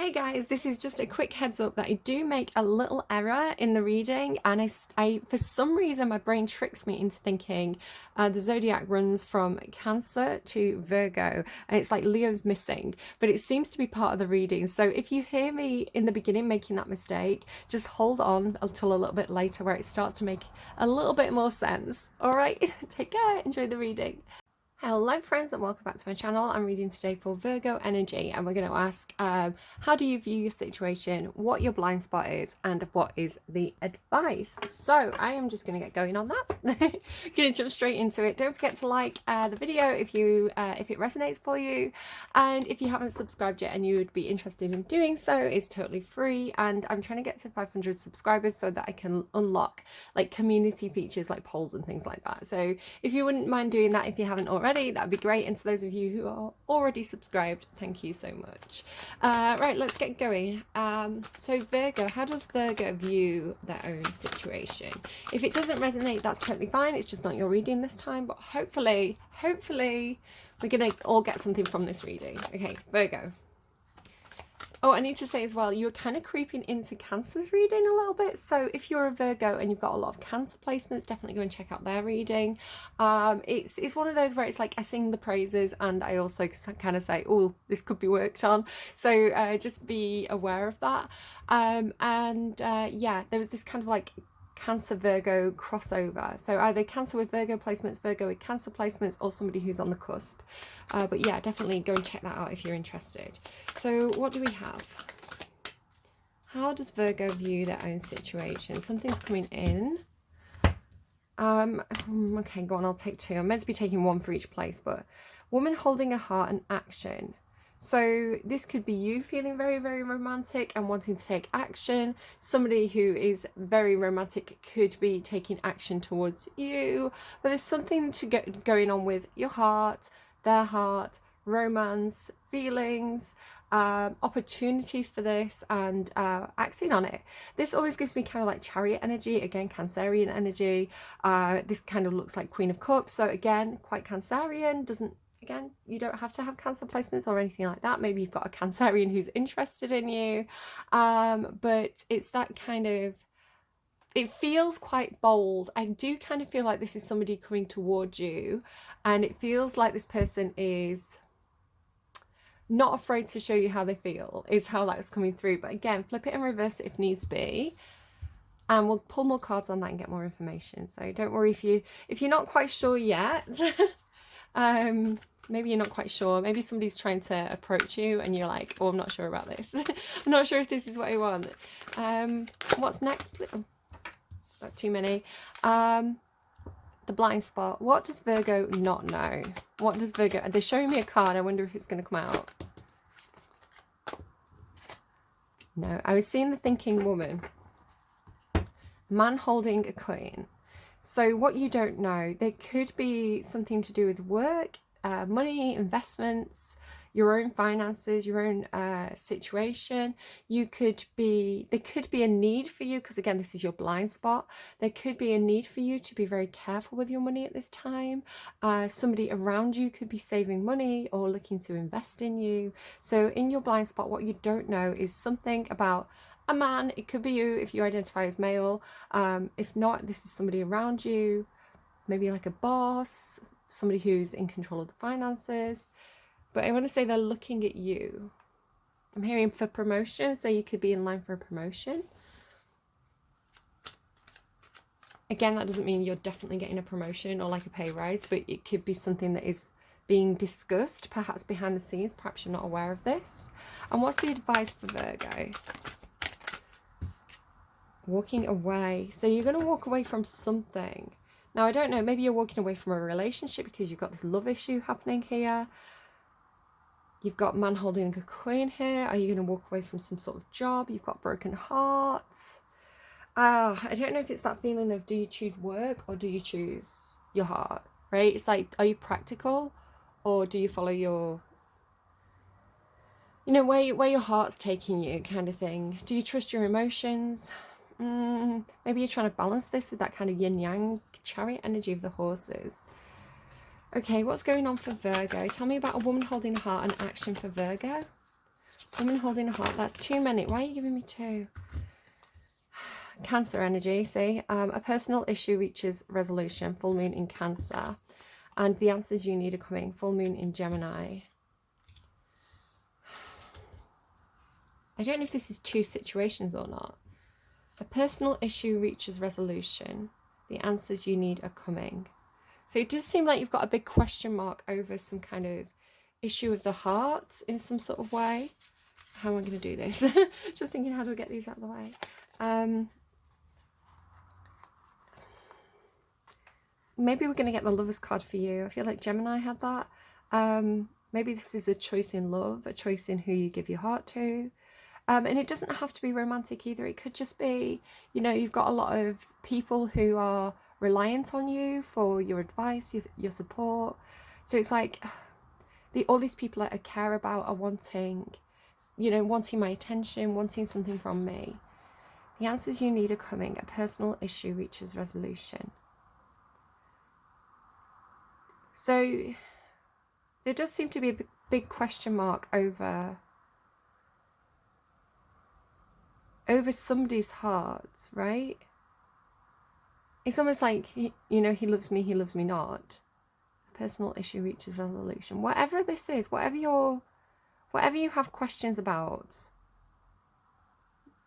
Hey guys, this is just a quick heads up that I do make a little error in the reading, and I for some reason my brain tricks me into thinking the zodiac runs from Cancer to Virgo, and it's like Leo's missing, but it seems to be part of the reading. So if you hear me in the beginning making that mistake, just hold on until a little bit later where it starts to make a little bit more sense. All right, take care, enjoy the reading. Hello friends and welcome back to my channel. I'm reading today for Virgo energy, and we're going to ask how do you view your situation, what your blind spot is, and what is the advice. So I am just going to get going on that. Going to jump straight into it. Don't forget to like the video if it resonates for you, and if you haven't subscribed yet and you would be interested in doing so, it's totally free, and I'm trying to get to 500 subscribers so that I can unlock like community features like polls and things like that. So if you wouldn't mind doing that if you haven't already, that'd be great. And to those of you who are already subscribed, thank you so much. Right, let's get going. So Virgo, how does Virgo view their own situation? If it doesn't resonate, that's totally fine. It's just not your reading this time, but hopefully we're gonna all get something from this reading. Okay, Virgo. Oh, I need to say as well, you're kind of creeping into Cancer's reading a little bit. So if you're a Virgo and you've got a lot of Cancer placements, definitely go and check out their reading. It's one of those where it's like I sing the praises and I also kind of say, oh, this could be worked on. So just be aware of that. Yeah, there was this kind of like Cancer Virgo crossover, so either Cancer with Virgo placements, Virgo with Cancer placements, or somebody who's on the cusp. But yeah, definitely go and check that out if you're interested. So what do we have? How does Virgo view their own situation? Something's coming in. Okay, go on, I'll take two. I'm meant to be taking one for each place, but woman holding a heart and action. So this could be you feeling very, very romantic and wanting to take action. Somebody who is very romantic could be taking action towards you. But there's something to get going on with your heart, their heart, romance, feelings, opportunities for this, and acting on it. This always gives me kind of like Chariot energy, again Cancerian energy. This kind of looks like Queen of Cups, so again quite Cancerian. Again, you don't have to have Cancer placements or anything like that. Maybe you've got a Cancerian who's interested in you, but it's that kind of, it feels quite bold. I do kind of feel like this is somebody coming towards you, and it feels like this person is not afraid to show you how they feel, is how that's coming through. But again, flip it and reverse it if needs be, and we'll pull more cards on that and get more information. So don't worry if you're not quite sure yet. Maybe you're not quite sure. Maybe somebody's trying to approach you and you're like, oh, I'm not sure about this. I'm not sure if this is what I want. What's next? Oh, that's too many. The blind spot. What does Virgo not know? What does Virgo... They're showing me a card. I wonder if it's going to come out. No, I was seeing the thinking woman. Man holding a coin. So what you don't know, there could be something to do with work, money, investments, your own finances, your own situation. There could be a need for you, because again, this is your blind spot. There could be a need for you to be very careful with your money at this time. Somebody around you could be saving money or looking to invest in you. So in your blind spot, what you don't know is something about a man. It could be you if you identify as male. If not, this is somebody around you, maybe like a boss, somebody who's in control of the finances. But I want to say they're looking at you. I'm hearing for promotion, so you could be in line for a promotion. Again, that doesn't mean you're definitely getting a promotion or like a pay rise, but it could be something that is being discussed, perhaps behind the scenes. Perhaps you're not aware of this. And what's the advice for Virgo? Walking away. So you're going to walk away from something. Now, I don't know, maybe you're walking away from a relationship because you've got this love issue happening here. You've got man holding a coin here. Are you going to walk away from some sort of job? You've got broken hearts. I don't know if it's that feeling of, do you choose work or do you choose your heart, right? It's like, are you practical or do you follow your, you know, where your heart's taking you kind of thing? Do you trust your emotions? Maybe you're trying to balance this with that kind of yin-yang Chariot energy of the horses. Okay, what's going on for Virgo? Tell me about a woman holding a heart and action for Virgo. Woman holding a heart. That's too many. Why are you giving me 2? Cancer energy, see? A personal issue reaches resolution. Full moon in Cancer. And the answers you need are coming. Full moon in Gemini. I don't know if this is 2 situations or not. A personal issue reaches resolution. The answers you need are coming. So it does seem like you've got a big question mark over some kind of issue of the heart in some sort of way. How am I going to do this? Just thinking, how do I get these out of the way? Maybe we're going to get the Lover's card for you. I feel like Gemini had that. Maybe this is a choice in love, a choice in who you give your heart to. And it doesn't have to be romantic either. It could just be, you know, you've got a lot of people who are reliant on you for your advice, your support. So it's like all these people that I care about are wanting, you know, wanting my attention, wanting something from me. The answers you need are coming. A personal issue reaches resolution. So there does seem to be a big question mark over somebody's heart, right? It's almost like, you know, he loves me not. A personal issue reaches resolution. Whatever this is, whatever you have questions about,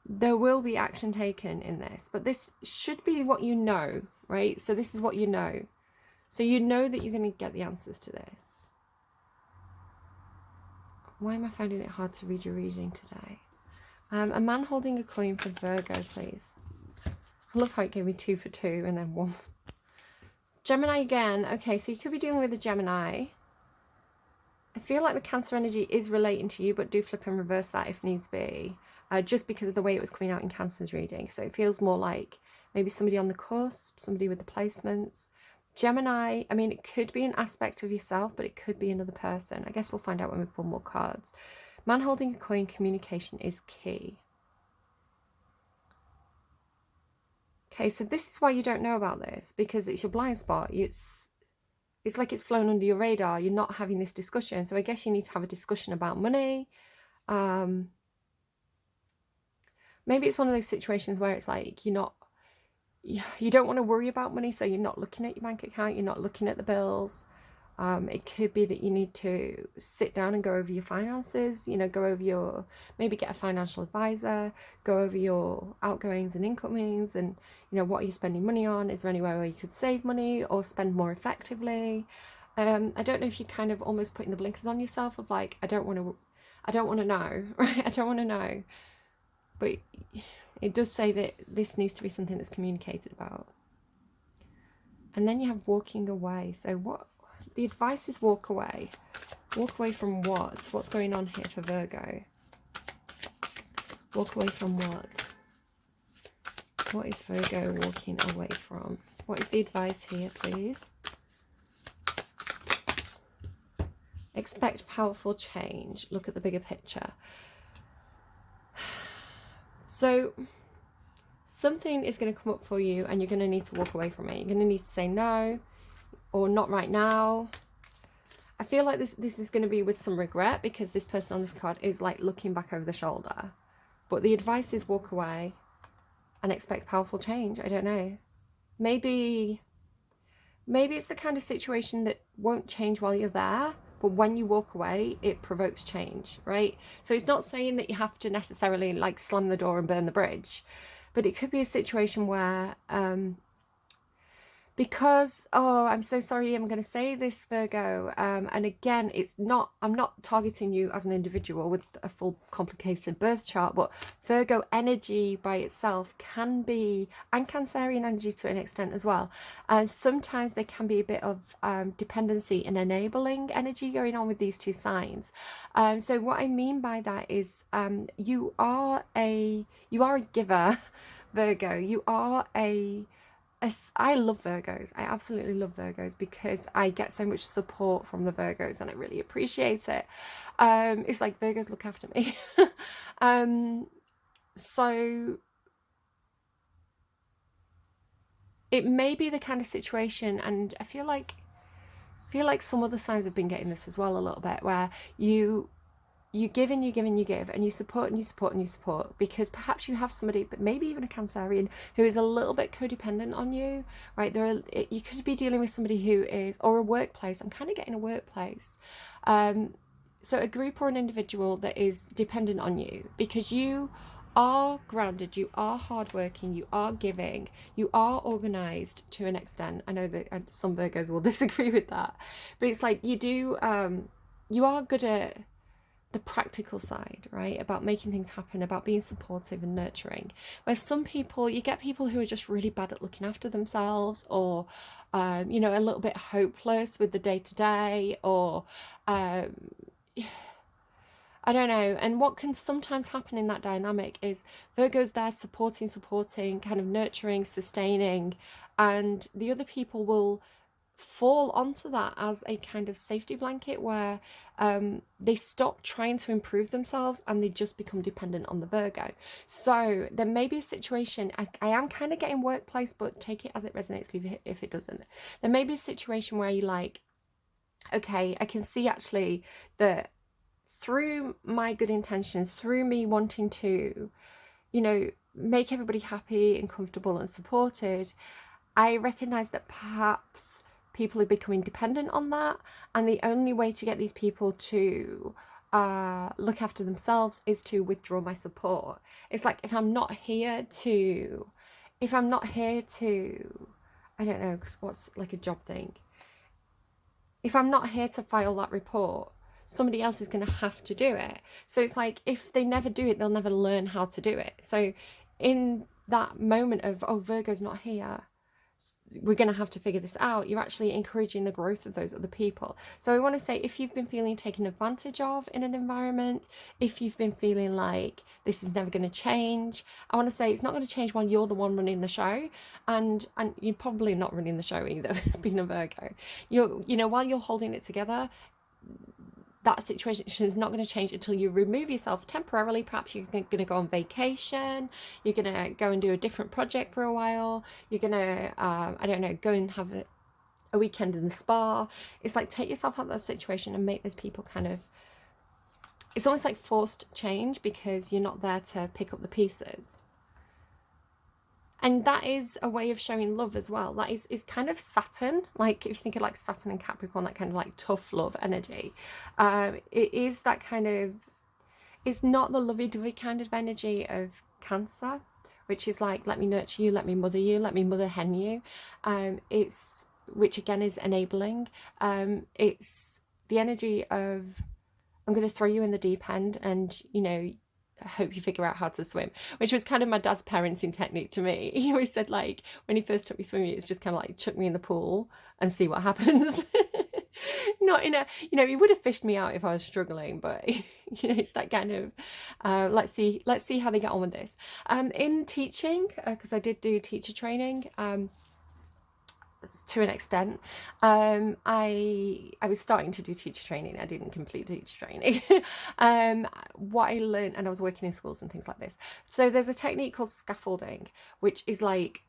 there will be action taken in this. But this should be what you know, right? So this is what you know. So you know that you're going to get the answers to this. Why am I finding it hard to read your reading today? A man holding a coin for Virgo, please. I love how it gave me 2 for 2 and then 1. Gemini again. Okay, so you could be dealing with a Gemini. I feel like the Cancer energy is relating to you, but do flip and reverse that if needs be. Just because of the way it was coming out in Cancer's reading. So it feels more like maybe somebody on the cusp, somebody with the placements. Gemini, I mean, it could be an aspect of yourself, but it could be another person. I guess we'll find out when we pull more cards. Man holding a coin, communication is key. Okay, so this is why you don't know about this, because it's your blind spot. It's like it's flown under your radar. You're not having this discussion. So I guess you need to have a discussion about money. Maybe it's one of those situations where it's like you don't want to worry about money, so you're not looking at your bank account, you're not looking at the bills. It could be that you need to sit down and go over your finances, you know, go over maybe get a financial advisor, go over your outgoings and incomings and, you know, what are you spending money on? Is there anywhere where you could save money or spend more effectively? I don't know if you're kind of almost putting the blinkers on yourself of like, I don't want to know, right? I don't want to know. But it does say that this needs to be something that's communicated about. And then you have walking away. So what? The advice is walk away. Walk away from what? What's going on here for Virgo? Walk away from what? What is Virgo walking away from? What is the advice here, please? Expect powerful change. Look at the bigger picture. So something is going to come up for you and you're going to need to walk away from it. You're going to need to say no or not right now. I feel like this is going to be with some regret because this person on this card is like looking back over the shoulder. But the advice is walk away and expect powerful change. I don't know. Maybe it's the kind of situation that won't change while you're there, but when you walk away, it provokes change, right? So it's not saying that you have to necessarily like slam the door and burn the bridge, but it could be a situation where because, oh, I'm so sorry, I'm going to say this, Virgo, and again, I'm not targeting you as an individual with a full complicated birth chart, but Virgo energy by itself can be, and Cancerian energy to an extent as well, sometimes there can be a bit of dependency and enabling energy going on with these two signs. So what I mean by that is you are a giver, Virgo. You are I love Virgos. I absolutely love Virgos because I get so much support from the Virgos and I really appreciate it. It's like Virgos look after me. So it may be the kind of situation, and I feel like some other signs have been getting this as well a little bit, where you you give and you give and you give, and you support and you support and you support, because perhaps you have somebody, but maybe even a Cancerian, who is a little bit codependent on you, right? You could be dealing with somebody who is, or a workplace. I'm kind of getting a workplace. So a group or an individual that is dependent on you, because you are grounded, you are hardworking, you are giving, you are organized to an extent. I know that some Virgos will disagree with that, but it's like you are good at the practical side, right? About making things happen, about being supportive and nurturing. Where some people, you get people who are just really bad at looking after themselves, or, a little bit hopeless with the day-to-day, or, I don't know. And what can sometimes happen in that dynamic is Virgo's there supporting, kind of nurturing, sustaining, and the other people will fall onto that as a kind of safety blanket, where they stop trying to improve themselves and they just become dependent on the Virgo. So there may be a situation, I am kind of getting workplace, but take it as it resonates, leave it if it doesn't. There may be a situation where you're like, okay, I can see actually that through my good intentions, through me wanting to, make everybody happy and comfortable and supported, I recognize that perhaps people are becoming dependent on that, and the only way to get these people to look after themselves is to withdraw my support. It's like, if I'm not here to, I don't know, what's like a job thing. If I'm not here to file that report, somebody else is going to have to do it. So it's like, if they never do it, they'll never learn how to do it. So in that moment of, oh, Virgo's not here, we're going to have to figure this out, you're actually encouraging the growth of those other people. So I want to say, if you've been feeling taken advantage of in an environment, if you've been feeling like this is never going to change, I want to say it's not going to change while you're the one running the show, and you're probably not running the show either, being a Virgo. While you're holding it together, that situation is not going to change until you remove yourself temporarily. Perhaps you're going to go on vacation, you're going to go and do a different project for a while, you're going to, go and have a weekend in the spa. It's like, take yourself out of that situation and make those people kind of, it's almost like forced change, because you're not there to pick up the pieces. And that is a way of showing love as well. That is kind of Saturn. Like, if you think of like Saturn and Capricorn, that kind of like tough love energy. It is that kind of, it's not the lovey-dovey kind of energy of Cancer, which is like, let me nurture you, let me mother hen you. Which again is enabling. It's the energy of, I'm going to throw you in the deep end, and, I hope you figure out how to swim, which was kind of my dad's parenting technique to me. He always said, like, when he first took me swimming, it's just kind of like, chuck me in the pool and see what happens. Not in a, he would have fished me out if I was struggling, but it's that kind of, let's see how they get on with this. In teaching, because I did do teacher training, to an extent, I was starting to do teacher training. I didn't complete teacher training. What I learned, and I was working in schools and things like this. So there's a technique called scaffolding, which is like,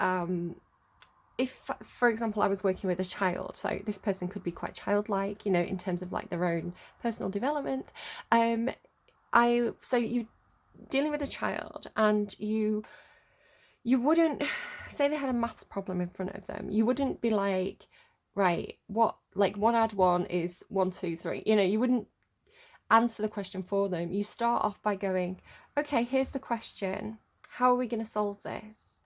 if, for example, I was working with a child, so this person could be quite childlike, in terms of like their own personal development. So you dealing with a child, and you wouldn't say they had a maths problem in front of them. You wouldn't be like, right, what, like 1 add 1 is 1, 2, 3. You wouldn't answer the question for them. You start off by going, okay, here's the question. How are we going to solve this?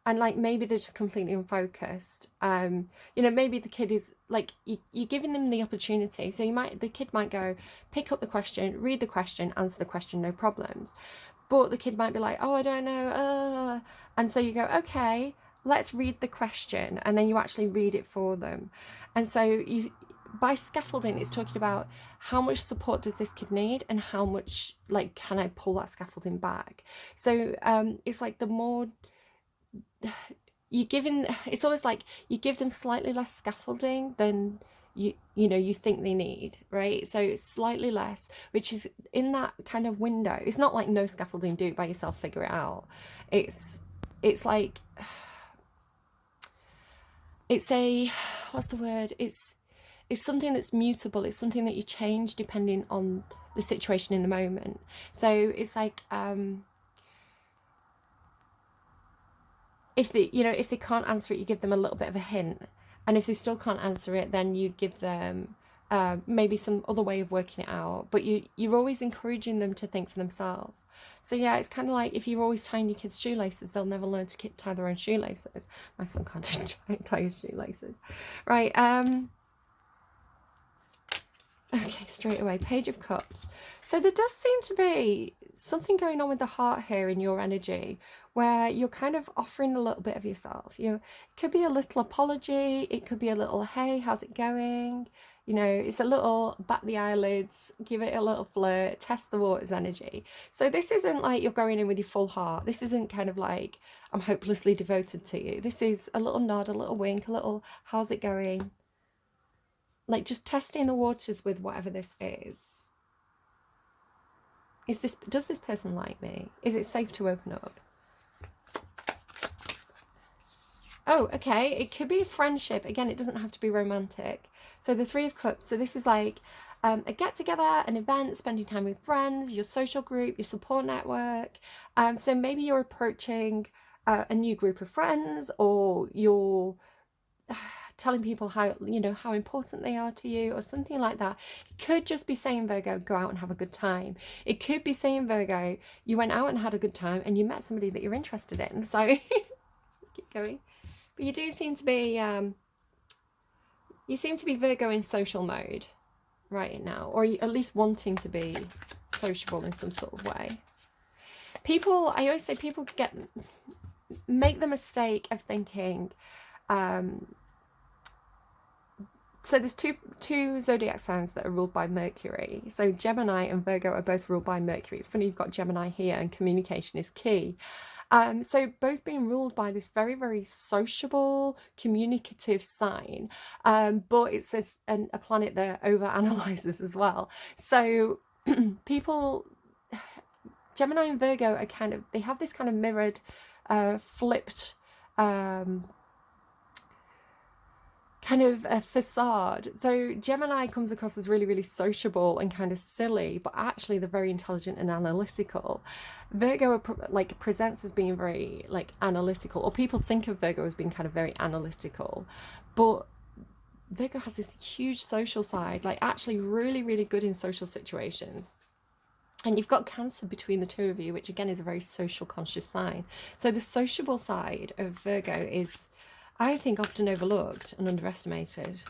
And like, maybe they're just completely unfocused. Maybe the kid is like, you're giving them the opportunity. So the kid might go, pick up the question, read the question, answer the question, no problems. But the kid might be like, oh, I don't know. And so you go, okay, let's read the question. And then you actually read it for them. And so by scaffolding, it's talking about how much support does this kid need, and how much, like, can I pull that scaffolding back? So it's like, the more it's always like you give them slightly less scaffolding than you think they need, right? So it's slightly less, which is in that kind of window. It's not like no scaffolding, do it by yourself, figure it out. It's like, it's a, what's the word? It's it's something that's mutable. It's something that you change depending on the situation in the moment. So it's like, if they can't answer it, you give them a little bit of a hint, and if they still can't answer it, then you give them maybe some other way of working it out. But you're always encouraging them to think for themselves. So yeah, it's kind of like if you're always tying your kids' shoelaces, they'll never learn to tie their own shoelaces. My son can't tie his shoelaces, right? Okay, straight away, Page of Cups. So there does seem to be something going on with the heart here in your energy, where you're kind of offering a little bit of yourself. It could be a little apology, it could be a little, hey, how's it going? It's a little bat the eyelids, give it a little flirt, test the waters energy. So this isn't like you're going in with your full heart. This isn't kind of like, I'm hopelessly devoted to you. This is a little nod, a little wink, a little, how's it going? Like just testing the waters with whatever this is. Does this person like me? Is it safe to open up? Oh, okay. It could be a friendship. Again, it doesn't have to be romantic. So the Three of Cups. So this is like a get-together, an event, spending time with friends, your social group, your support network. So maybe you're approaching a new group of friends, or you're telling people how important they are to you, or something like that. It could just be saying, Virgo, go out and have a good time. It could be saying, Virgo, you went out and had a good time and you met somebody that you're interested in. So let's keep going. But you do seem to be Virgo in social mode right now, or at least wanting to be sociable in some sort of way. I always say people make the mistake of thinking, so there's two zodiac signs that are ruled by Mercury. So Gemini and Virgo are both ruled by Mercury. It's funny you've got Gemini here, and communication is key. So both being ruled by this very, very sociable, communicative sign, but it's a planet that overanalyzes as well. So people, Gemini and Virgo are they have this kind of mirrored, flipped, kind of a facade. So Gemini comes across as really, really sociable and kind of silly, but actually they're very intelligent and analytical. Virgo presents as being very analytical, or people think of Virgo as being kind of very analytical, but Virgo has this huge social side, actually really, really good in social situations. And you've got Cancer between the two of you, which again is a very social conscious sign. So the sociable side of Virgo is, I think, often overlooked and underestimated.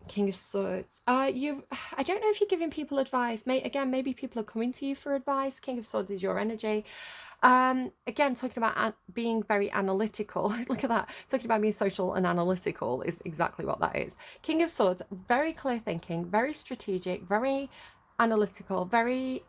King of Swords. I don't know if you're giving people advice. Maybe people are coming to you for advice. King of Swords is your energy. Again, talking about being very analytical. Look at that. Talking about being social and analytical is exactly what that is. King of Swords, very clear thinking, very strategic, very analytical, very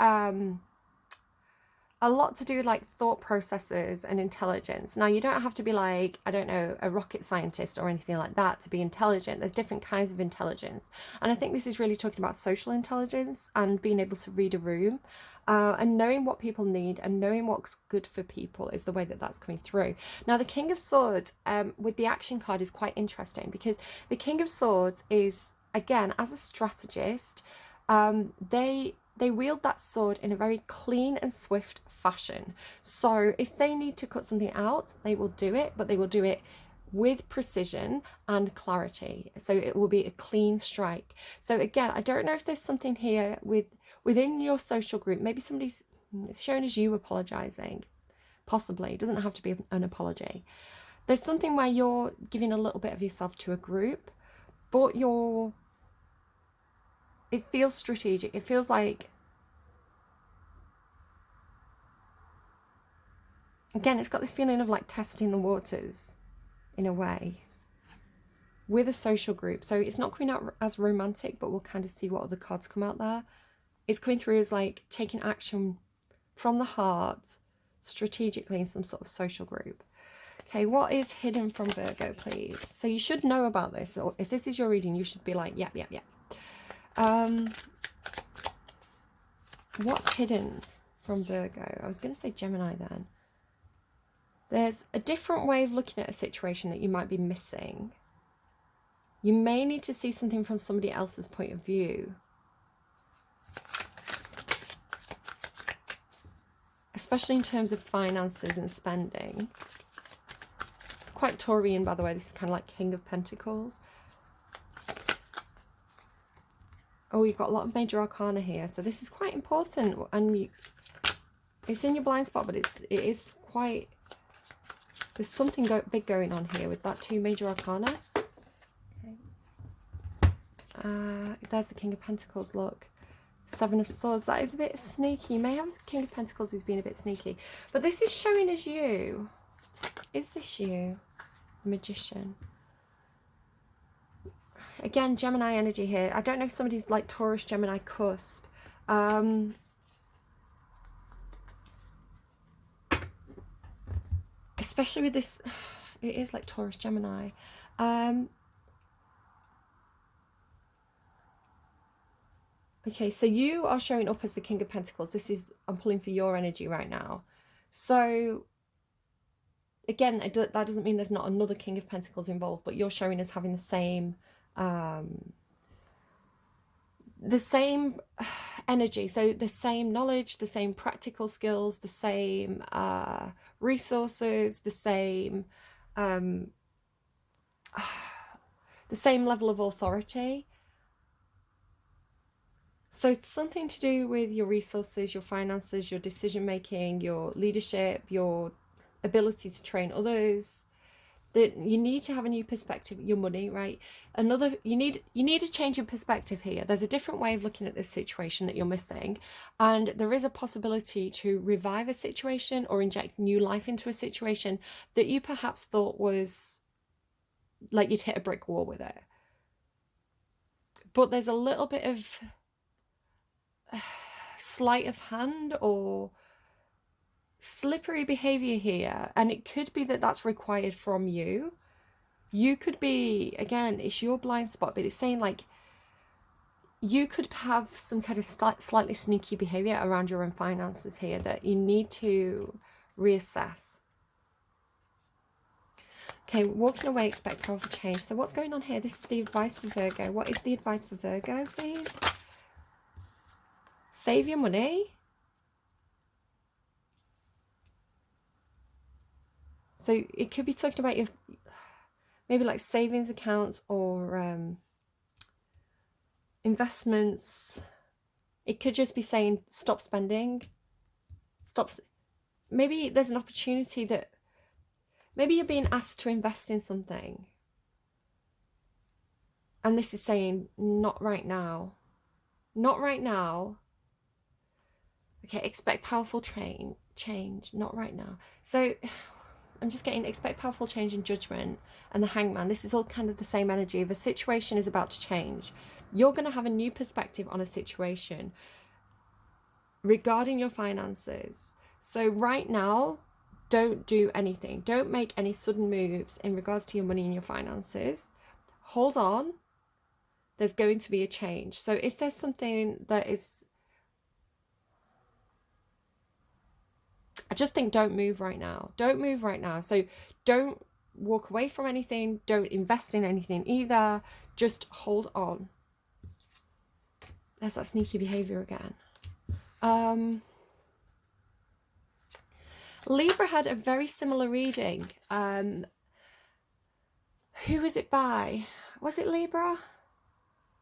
a lot to do with thought processes and intelligence. Now, you don't have to be a rocket scientist or anything like that to be intelligent. There's different kinds of intelligence. And I think this is really talking about social intelligence and being able to read a room, and knowing what people need and knowing what's good for people is the way that that's coming through. Now, the King of Swords with the action card is quite interesting, because the King of Swords is, again, as a strategist, they wield that sword in a very clean and swift fashion. So if they need to cut something out, they will do it, but they will do it with precision and clarity. So it will be a clean strike. So again, I don't know if there's something here within your social group. Maybe somebody's shown as you apologizing. Possibly. It doesn't have to be an apology. There's something where you're giving a little bit of yourself to a group, but it feels strategic. It feels like, again, it's got this feeling of testing the waters in a way with a social group. So it's not coming out as romantic, but we'll kind of see what other cards come out there. It's coming through as taking action from the heart strategically in some sort of social group. Okay, what is hidden from Virgo, please? So you should know about this. Or if this is your reading, you should be yep. What's hidden from Virgo? I was going to say Gemini then. There's a different way of looking at a situation that you might be missing. You may need to see something from somebody else's point of view. Especially in terms of finances and spending. It's quite Taurian, by the way. This is kind of like King of Pentacles. Oh, you've got a lot of major arcana here. So this is quite important. And it's in your blind spot, but it is quite... There's something big going on here with that 2 major arcana. There's the King of Pentacles, look. 7 of Swords. That is a bit sneaky. You may have the King of Pentacles who's been a bit sneaky. But this is showing as you. Is this you? The Magician. Again, Gemini energy here. I don't know if somebody's like Taurus, Gemini cusp. Especially with this, it is like Taurus, Gemini. Okay, so you are showing up as the King of Pentacles. This is, I'm pulling for your energy right now. So, again, that doesn't mean there's not another King of Pentacles involved, but you're showing as having the same energy. So the same knowledge, the same practical skills, the same resources, the same level of authority. So it's something to do with your resources, your finances, your decision making, your leadership, your ability to train others. That you need to have a new perspective. Your money, right? You need a change in perspective here. There's a different way of looking at this situation that you're missing, and there is a possibility to revive a situation or inject new life into a situation that you perhaps thought was like you'd hit a brick wall with it. But there's a little bit of sleight of hand or slippery behavior here, and it could be that that's required from you. You could be, again, it's your blind spot, but it's saying like you could have some kind of slightly sneaky behavior around your own finances here that you need to reassess. Okay, walking away, expect powerful change. So what's going on here? This is the advice for Virgo. What is the advice for Virgo, please? Save your money. So it could be talking about your, maybe like savings accounts or investments. It could just be saying stop spending. Maybe there's an opportunity that, maybe you're being asked to invest in something. And this is saying not right now. Not right now. Okay, expect powerful change, not right now. So I'm just getting expect powerful change in judgment and the Hangman. This is all kind of the same energy. If a situation is about to change, you're going to have a new perspective on a situation regarding your finances. So right now, don't do anything. Don't make any sudden moves in regards to your money and your finances. Hold on. There's going to be a change. So if there's something that is, I just think don't move right now. Don't move right now. So don't walk away from anything. Don't invest in anything either. Just hold on. There's that sneaky behavior again. Libra had a very similar reading. Who was it by? Was it Libra?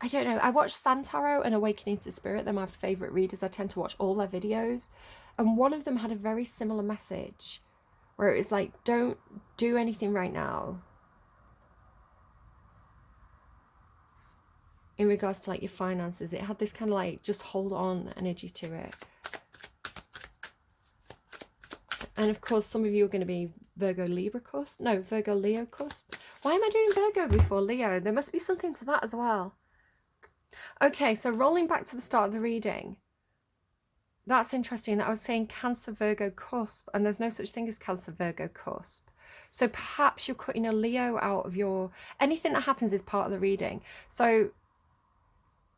I don't know. I watched Santaro and Awakening to Spirit. They're my favourite readers. I tend to watch all their videos. And one of them had a very similar message where it was like, don't do anything right now in regards to like your finances. It had this kind of like just hold on energy to it. And of course, some of you are going to be Virgo Libra cusp. No, Virgo Leo cusp. Why am I doing Virgo before Leo? There must be something to that as well. Okay, so rolling back to the start of the reading. That's interesting. I was saying Cancer Virgo cusp, and there's no such thing as Cancer Virgo cusp. So perhaps you're cutting a Leo out of your... Anything that happens is part of the reading. So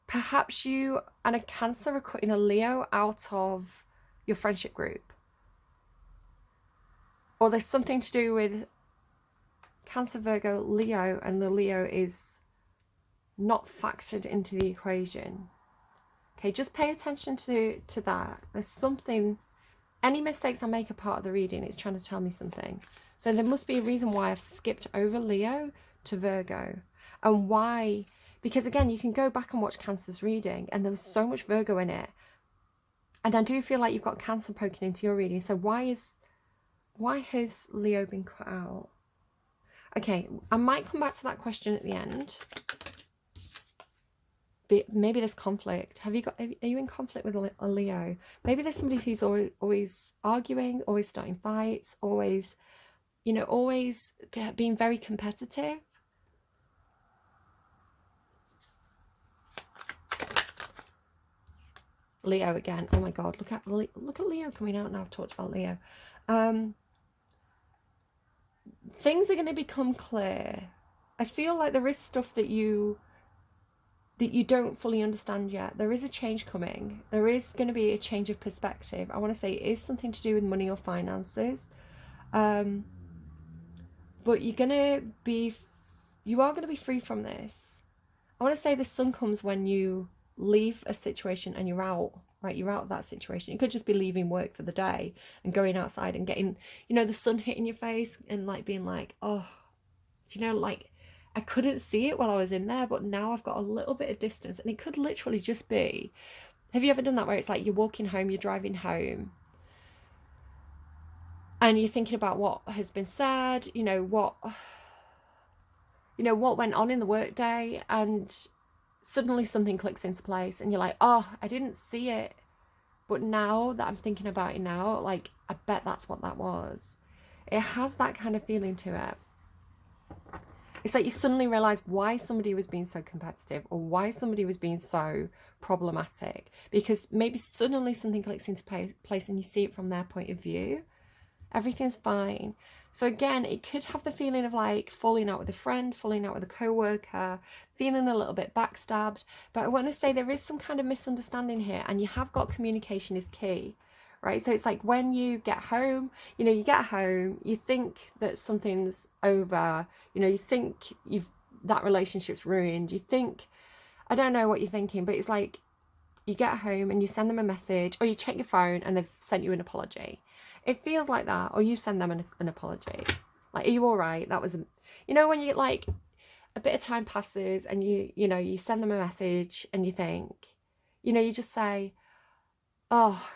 perhaps you and a Cancer are cutting a Leo out of your friendship group. Or there's something to do with Cancer, Virgo, Leo, and the Leo is not factored into the equation. Okay, just pay attention to that. There's something, any mistakes I make are part of the reading. It's trying to tell me something. So there must be a reason why I've skipped over Leo to Virgo. And why, because again, you can go back and watch Cancer's reading and there was so much Virgo in it. And I do feel like you've got Cancer poking into your reading. So why has Leo been cut out? Okay, I might come back to that question at the end. Maybe there's conflict. Are you in conflict with a Leo? Maybe there's somebody who's always arguing, always starting fights, always, you know, always being very competitive. Leo again. Oh my God, look at Leo coming out now. I've talked about Leo. Things are going to become clear. I feel like there is stuff that you don't fully understand yet. There is a change coming. There is going to be a change of perspective. I want to say it is something to do with money or finances. But you are going to be free from this. I want to say the sun comes when you leave a situation and you're out, right? You're out of that situation. You could just be leaving work for the day and going outside and getting, you know, the sun hitting your face and like being like, oh, you know, like I couldn't see it while I was in there, but now I've got a little bit of distance. And it could literally just be, have you ever done that where it's like you're walking home, you're driving home and you're thinking about what has been said, you know, what went on in the workday, and suddenly something clicks into place and you're like, oh, I didn't see it, but now that I'm thinking about it now, like I bet that's what that was. It has that kind of feeling to it. It's like you suddenly realize why somebody was being so competitive or why somebody was being so problematic, because maybe suddenly something clicks into place and you see it from their point of view. Everything's fine. So again, it could have the feeling of like falling out with a friend, falling out with a co-worker, feeling a little bit backstabbed. But I want to say there is some kind of misunderstanding here, and you have got communication is key, right? So it's like when you get home, you know, you get home, you think that something's over, you know, you think that relationship's ruined, you think, I don't know what you're thinking, but it's like you get home and you send them a message, or you check your phone and they've sent you an apology. It feels like that. Or you send them an apology. Like, are you all right? That was, you know, when you like a bit of time passes and you send them a message and you think, you know, you just say, oh,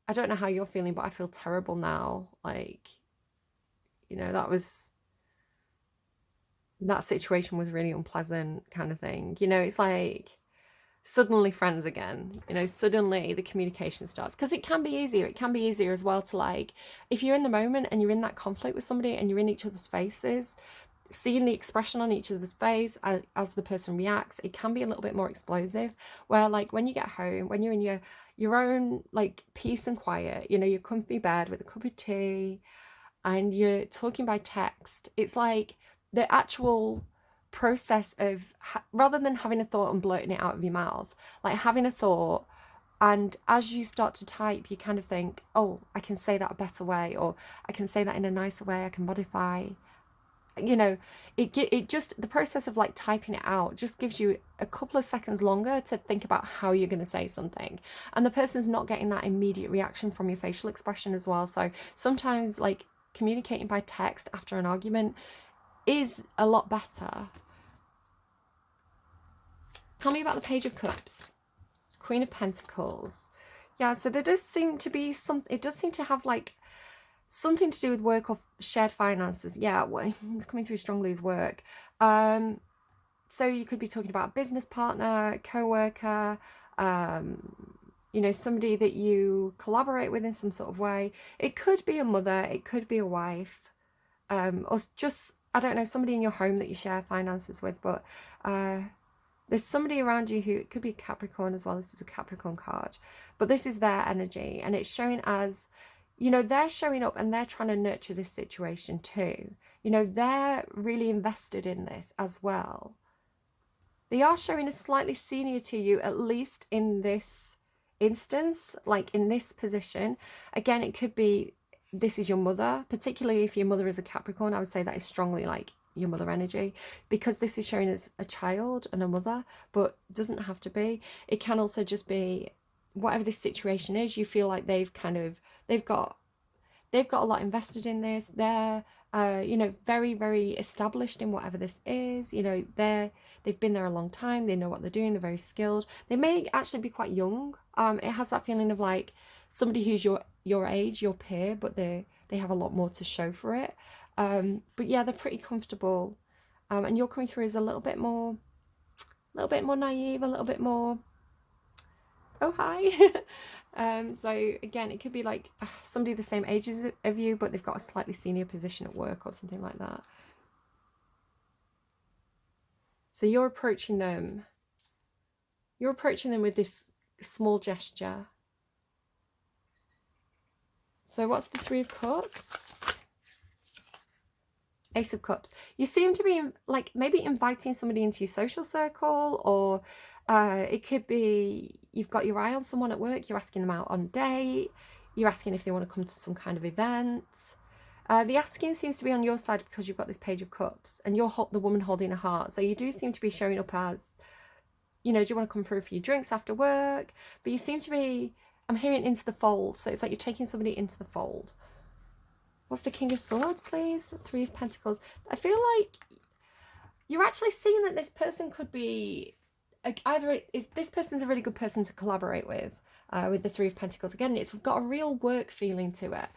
I don't know how you're feeling, but I feel terrible now. Like, you know, that situation was really unpleasant kind of thing. You know, it's like suddenly friends again, you know, suddenly the communication starts, because it can be easier as well to, like, if you're in the moment and you're in that conflict with somebody and you're in each other's faces, seeing the expression on each other's face as the person reacts, it can be a little bit more explosive. Where like when you get home, when you're in your own like peace and quiet, you know, your comfy bed with a cup of tea and you're talking by text, it's like the actual process of rather than having a thought and blurting it out of your mouth, like having a thought, and as you start to type you kind of think, oh, I can say that a better way, or I can say that in a nicer way, I can modify, you know, it just, the process of like typing it out just gives you a couple of seconds longer to think about how you're going to say something, and the person's not getting that immediate reaction from your facial expression as well. So sometimes like communicating by text after an argument is a lot better. Tell me about the Page of Cups, Queen of Pentacles. Yeah, so there does seem to be it does seem to have like something to do with work or shared finances. Yeah, well, it's coming through strongly as work. So you could be talking about a business partner, co-worker, you know, somebody that you collaborate with in some sort of way. It could be a mother, it could be a wife, or just, I don't know, somebody in your home that you share finances with. But there's somebody around you who, it could be Capricorn as well. This is a Capricorn card, but this is their energy, and it's showing as, you know, they're showing up and they're trying to nurture this situation too. You know, they're really invested in this as well. They are showing as slightly senior to you, at least in this instance, like in this position. Again, it could be this is your mother, particularly if your mother is a Capricorn. I would say that is strongly like your mother energy, because this is showing as a child and a mother, but it doesn't have to be. It can also just be whatever this situation is, you feel like they've got a lot invested in this. They're you know, very, very established in whatever this is. You know, they've been there a long time. They know what they're doing. They're very skilled. They may actually be quite young. It has that feeling of like somebody who's your age, your peer, but they have a lot more to show for it. But yeah, they're pretty comfortable. And you're coming through as a little bit more naive, a little bit more, oh hi. So again, it could be like somebody the same age as of you, but they've got a slightly senior position at work or something like that. So you're approaching them with this small gesture. So what's the Three of Cups? Ace of Cups. You seem to be like maybe inviting somebody into your social circle, or it could be you've got your eye on someone at work, you're asking them out on a date, you're asking if they want to come to some kind of event. The asking seems to be on your side because you've got this Page of Cups and you're the woman holding a heart. So you do seem to be showing up as, you know, do you want to come for a few drinks after work? But you seem to be, I'm hearing into the fold. So it's like you're taking somebody into the fold. What's the King of Swords, please? Three of Pentacles. I feel like you're actually seeing that this person could be, either this person's a really good person to collaborate with the Three of Pentacles. Again, it's got a real work feeling to it.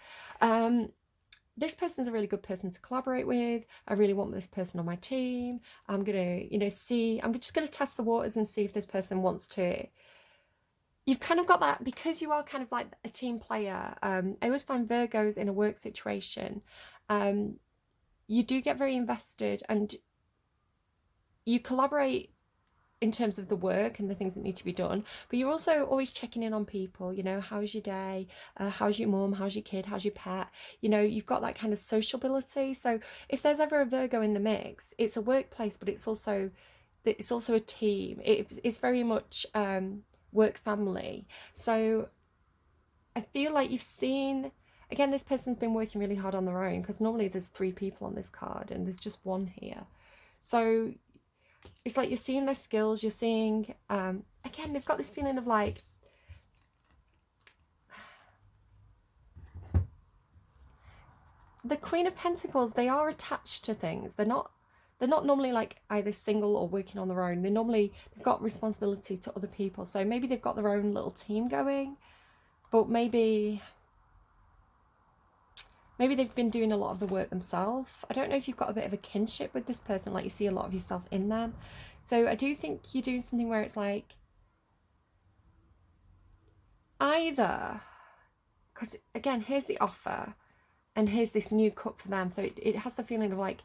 This person's a really good person to collaborate with. I really want this person on my team. I'm gonna, you know, see, I'm just gonna test the waters and see if this person wants to. You've kind of got that because you are kind of like a team player. I always find Virgos in a work situation, you do get very invested and you collaborate in terms of the work and the things that need to be done, but you're also always checking in on people. You know, how's your day? How's your mum? How's your kid? How's your pet? You know, you've got that kind of sociability. So if there's ever a Virgo in the mix, it's a workplace, but it's also a team. It's very much work family. So I feel like you've seen, again, this person's been working really hard on their own, because normally there's 3 people on this card and there's just 1 here. So it's like you're seeing their skills, you're seeing, again, they've got this feeling of like, the Queen of Pentacles, they are attached to things. They're not normally like either single or working on their own. They've got responsibility to other people. So maybe they've got their own little team going, but maybe they've been doing a lot of the work themselves. I don't know if you've got a bit of a kinship with this person, like you see a lot of yourself in them. So I do think you're doing something where it's like, either, because again, here's the offer and here's this new cup for them. So it has the feeling of like,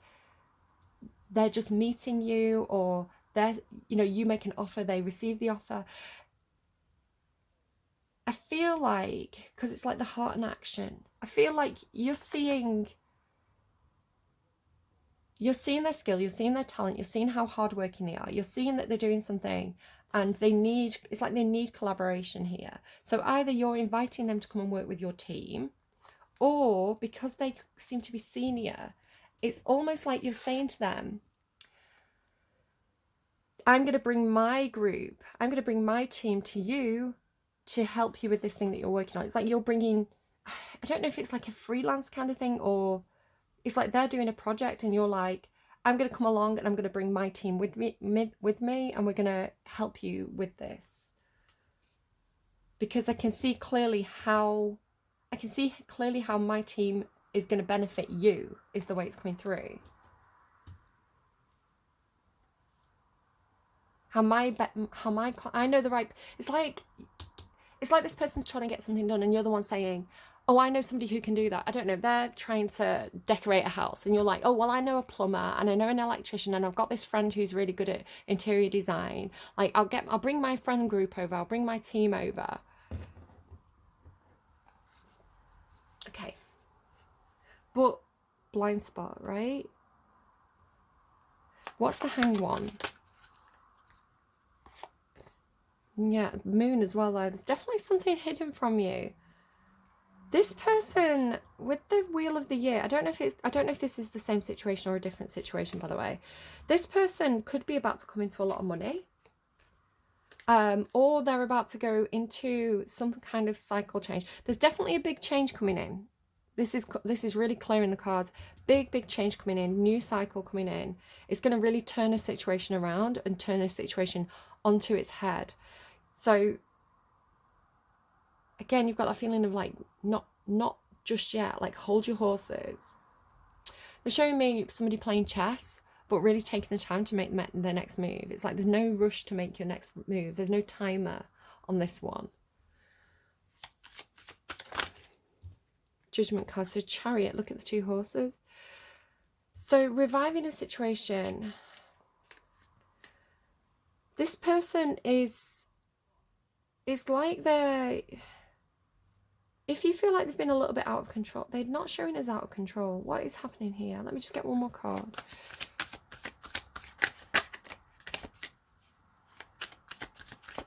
they're just meeting you, or they're, you know, you make an offer, they receive the offer. I feel like, because it's like the heart in action, I feel like you're seeing their skill, you're seeing their talent, you're seeing how hardworking they are, you're seeing that they're doing something and it's like they need collaboration here. So either you're inviting them to come and work with your team, or because they seem to be senior, it's almost like you're saying to them, I'm going to bring my group, I'm going to bring my team to you to help you with this thing that you're working on. It's like you're bringing, I don't know if it's like a freelance kind of thing, or it's like they're doing a project and you're like, I'm going to come along and I'm going to bring my team with me and we're going to help you with this. Because I can see clearly how my team is going to benefit you, is the way it's coming through. I know the right, it's like this person's trying to get something done and you're the one saying, oh, I know somebody who can do that. I don't know, they're trying to decorate a house and you're like, oh, well, I know a plumber and I know an electrician and I've got this friend who's really good at interior design. Like, I'll bring my friend group over, I'll bring my team over. Okay. But blind spot, right? What's the Hanged One? Yeah, Moon as well, though. There's definitely something hidden from you. This person with the Wheel of the Year, I don't know if this is the same situation or a different situation, by the way. This person could be about to come into a lot of money. Or they're about to go into some kind of cycle change. There's definitely a big change coming in. This is really clear in the cards. Big change coming in, new cycle coming in. It's going to really turn a situation around and turn a situation onto its head. So again, you've got that feeling of like not just yet, like hold your horses. They're showing me somebody playing chess, but really taking the time to make their next move. It's like there's no rush to make your next move. There's no timer on this one. Judgment card. So Chariot, look at the 2 horses. So reviving a situation. This person is like they're, if you feel like they've been a little bit out of control, they're not showing as out of control. What is happening here? Let me just get one more card.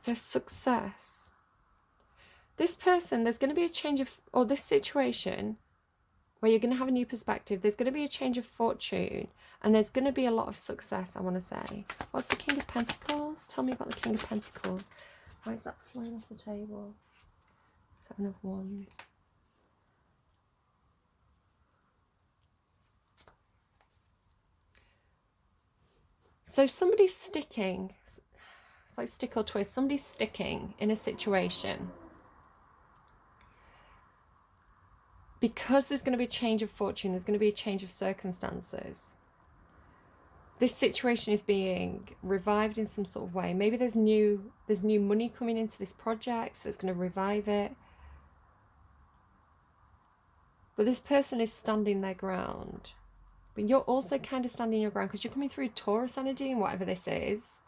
There's success. This person, there's going to be a change of, or this situation where you're going to have a new perspective. There's going to be a change of fortune, and there's going to be a lot of success, I want to say. What's the King of Pentacles? Tell me about the King of Pentacles. Why is that flying off the table? 7 of Wands. So somebody's sticking. It's like stick or twist. Somebody's sticking in a situation because there's going to be a change of fortune. There's going to be a change of circumstances. This situation is being revived in some sort of way. Maybe there's new money coming into this project that's going to revive it. But this person is standing their ground. But you're also kind of standing your ground because you're coming through Taurus energy and whatever this is.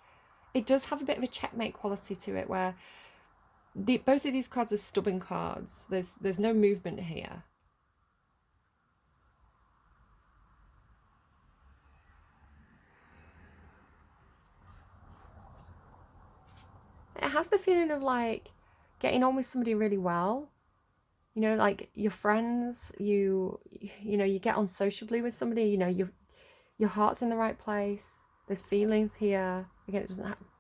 It does have a bit of a checkmate quality to it where both of these cards are stubborn cards. There's no movement here. It has the feeling of like getting on with somebody really well. You know, like your friends, you know, you get on sociably with somebody, you know, your heart's in the right place. There's feelings here. Again,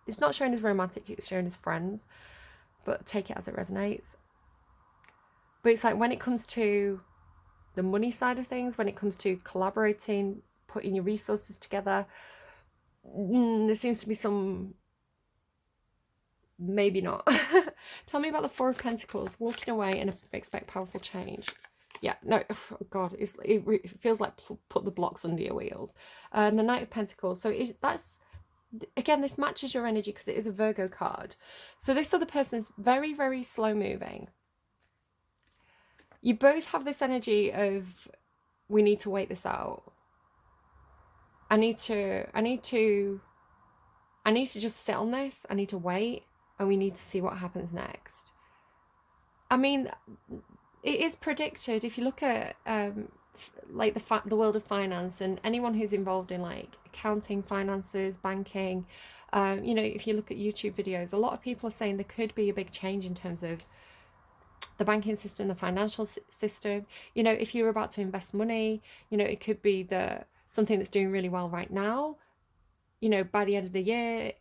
it's not shown as romantic, it's shown as friends, but take it as it resonates. But it's like when it comes to the money side of things, when it comes to collaborating, putting your resources together, there seems to be some, maybe not. Tell me about the 4 of Pentacles. Walking away and expect powerful change. Yeah, no, oh God, it feels like put the blocks under your wheels. The Knight of Pentacles. So that's, again, this matches your energy because it is a Virgo card. So this other person is very, very slow moving. You both have this energy of, we need to wait this out. I need to just sit on this. I need to wait. And we need to see what happens next. I mean, it is predicted. If you look at like the world of finance and anyone who's involved in like accounting, finances, banking, you know, if you look at YouTube videos, a lot of people are saying there could be a big change in terms of the banking system, the financial system. You know, if you're about to invest money, you know, it could be something that's doing really well right now. You know, by the end of the year,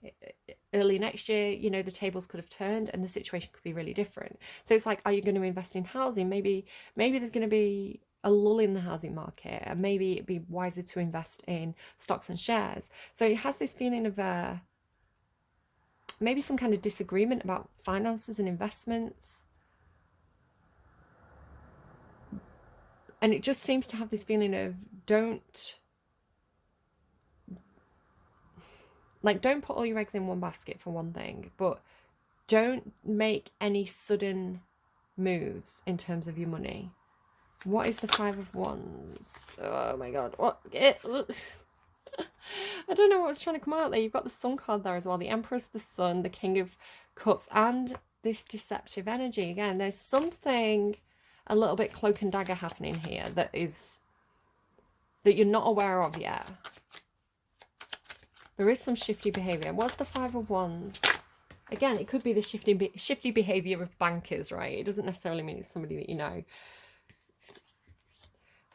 early next year, you know, the tables could have turned and the situation could be really different. So it's like, are you going to invest in housing? Maybe there's going to be a lull in the housing market, and maybe it'd be wiser to invest in stocks and shares. So it has this feeling of maybe some kind of disagreement about finances and investments. And it just seems to have this feeling of don't put all your eggs in one basket, for one thing, but don't make any sudden moves in terms of your money. What is the 5 of Wands? Oh my God, what? I don't know what was trying to come out there. You've got the Sun card there as well, the Empress, the Sun, the King of Cups, and this deceptive energy. Again, there's something a little bit cloak and dagger happening here that you're not aware of yet. There is some shifty behaviour. What's the 5 of Wands? Again, it could be the shifty behaviour of bankers, right? It doesn't necessarily mean it's somebody that you know.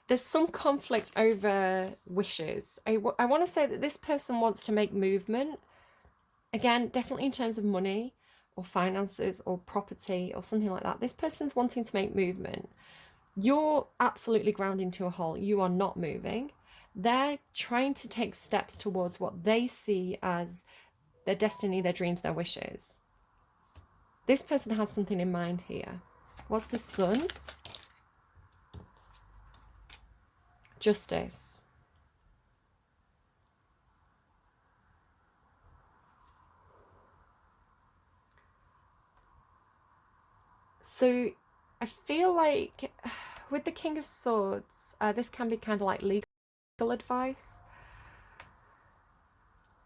There's some conflict over wishes. I want to say that this person wants to make movement. Again, definitely in terms of money or finances or property or something like that. This person's wanting to make movement. You're absolutely ground into a hole. You are not moving. They're trying to take steps towards what they see as their destiny, their dreams, their wishes. This person has something in mind here. What's the Sun? Justice. So I feel like with the King of Swords, this can be kind of like legal advice.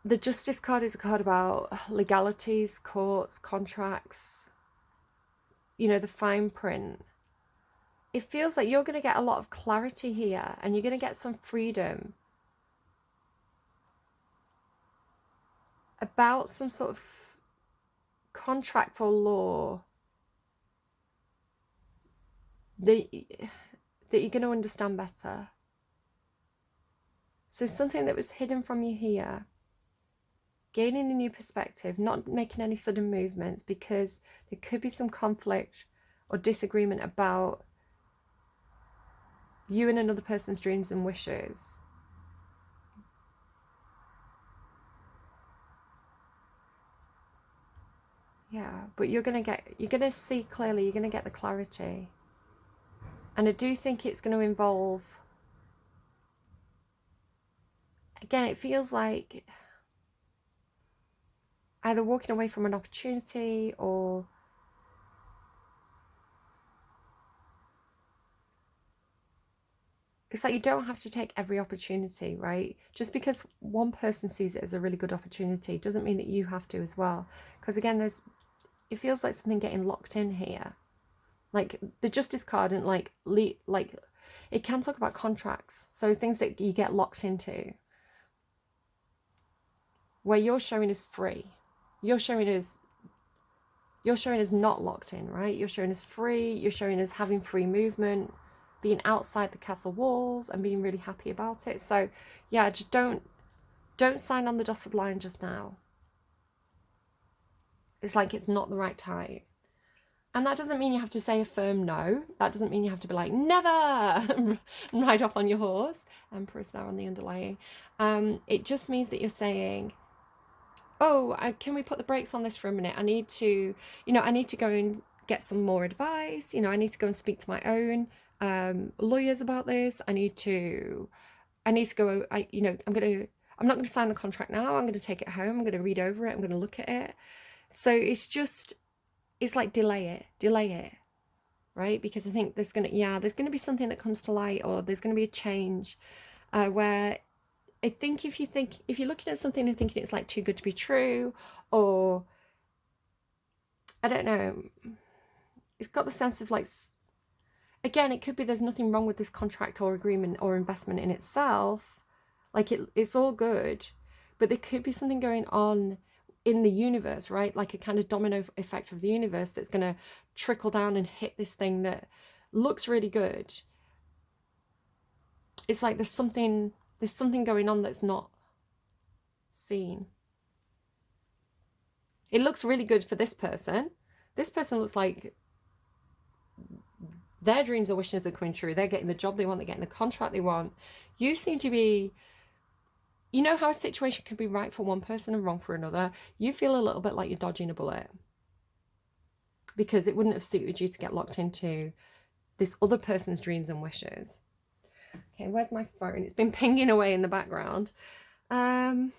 The Justice card is a card about legalities, courts, contracts, you know, the fine print. It feels like you're going to get a lot of clarity here and you're going to get some freedom about some sort of contract or law that you're going to understand better. So something that was hidden from you here, gaining a new perspective, not making any sudden movements because there could be some conflict or disagreement about you and another person's dreams and wishes. Yeah, but you're going to see clearly, you're going to get the clarity. And I do think it's going to involve, again, it feels like either walking away from an opportunity or it's like you don't have to take every opportunity, right? Just because one person sees it as a really good opportunity doesn't mean that you have to as well. Because again, it feels like something getting locked in here. Like the Justice card and like it can talk about contracts. So things that you get locked into. Where you're showing as free. You're showing as not locked in, right? You're showing as free, you're showing as having free movement, being outside the castle walls and being really happy about it. So yeah, just don't sign on the dotted line just now. It's like it's not the right time. And that doesn't mean you have to say a firm no. That doesn't mean you have to be like, never, ride off on your horse. Empress there on the underlying. It just means that you're saying, oh, can we put the brakes on this for a minute? I need to go and get some more advice. I need to go and speak to my own lawyers about this. I need to go, I'm not going to sign the contract now. I'm going to take it home. I'm going to read over it. I'm going to look at it. So it's like delay it, right? Because I think there's going to be something that comes to light, or there's going to be a change where I think if you're looking at something and thinking it's like too good to be true, or I don't know, it's got the sense of like, again, it could be there's nothing wrong with this contract or agreement or investment in itself. Like it's all good, but there could be something going on in the universe, right? Like a kind of domino effect of the universe that's going to trickle down and hit this thing that looks really good. It's like there's something going on that's not seen. It looks really good for this person. This person looks like their dreams or wishes are coming true. They're getting the job they want. They're getting the contract they want. You seem to be, you know how a situation can be right for one person and wrong for another. You feel a little bit like you're dodging a bullet because it wouldn't have suited you to get locked into this other person's dreams and wishes. Okay, where's my phone? It's been pinging away in the background. Let's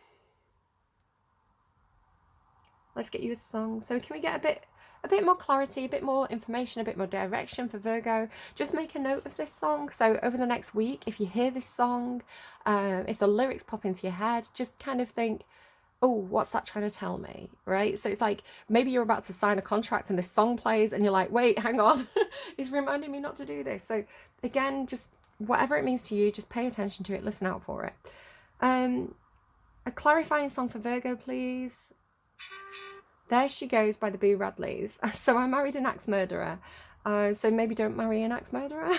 get you a song. So can we get a bit more clarity, a bit more information, a bit more direction for Virgo? Just make a note of this song. So over the next week, if you hear this song, if the lyrics pop into your head, just kind of think, oh, what's that trying to tell me, right? So it's like maybe you're about to sign a contract and this song plays and you're like, wait, hang on, it's reminding me not to do this. So again, just whatever it means to you, just pay attention to it, listen out for it. A clarifying song for Virgo, please. There She Goes by the Radleys. So I married an axe murderer. So maybe don't marry an axe murderer.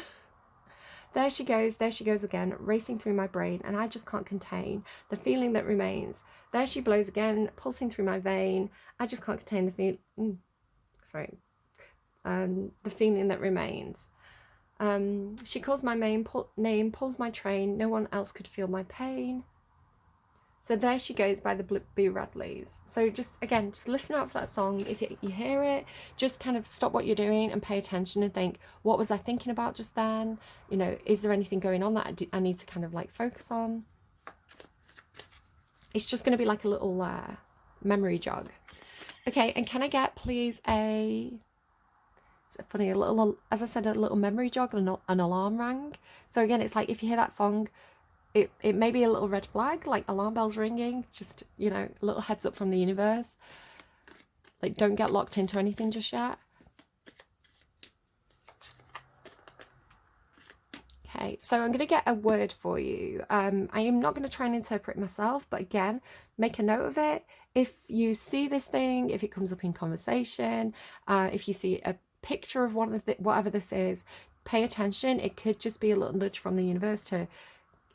There she goes again, racing through my brain, and I just can't contain the feeling that remains. There she blows again, pulsing through my vein. I just can't contain the the feeling that remains. She calls my name, pulls my train. No one else could feel my pain. So there she goes by the Blue Radleys. So just, again, just listen out for that song. If you hear it, just kind of stop what you're doing and pay attention and think, what was I thinking about just then? You know, is there anything going on that I need to kind of like focus on? It's just going to be like a little memory jog. Okay, and can I get please it's funny, a little, as I said, a little memory jog and an alarm rang. So again, it's like if you hear that song, it may be a little red flag, like alarm bells ringing, just, you know, a little heads up from the universe. Like, don't get locked into anything just yet. Okay, so I'm going to get a word for you. I am not going to try and interpret myself, but again, make a note of it. If you see this thing, if it comes up in conversation, if you see a picture of whatever this is, pay attention. It could just be a little nudge from the universe to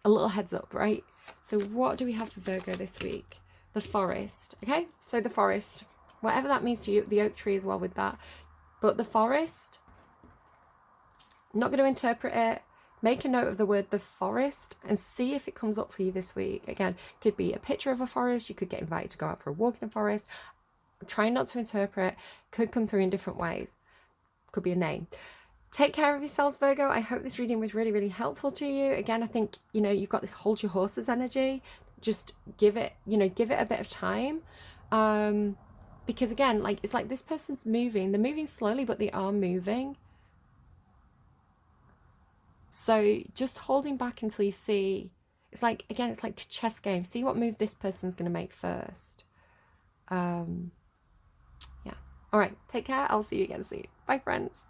a little heads up, right? So what do we have for Virgo this week? The forest. Okay, so the forest, whatever that means to you, the oak tree as well with that, but the forest, I'm not going to interpret it. Make a note of the word the forest and see if it comes up for you this week. Again, could be a picture of a forest. You could get invited to go out for a walk in a forest. Try not to interpret. Could come through in different ways. Could be a name. Take care of yourselves, Virgo. I hope this reading was really, really helpful to you. Again, I think, you know, you've got this hold your horses energy. Just give it, you know, give it a bit of time. Because again, like, it's like this person's moving. They're moving slowly, but they are moving. So just holding back until you see, it's like, again, it's like a chess game. See what move this person's going to make first. Yeah. All right. Take care. I'll see you again soon. Bye, friends.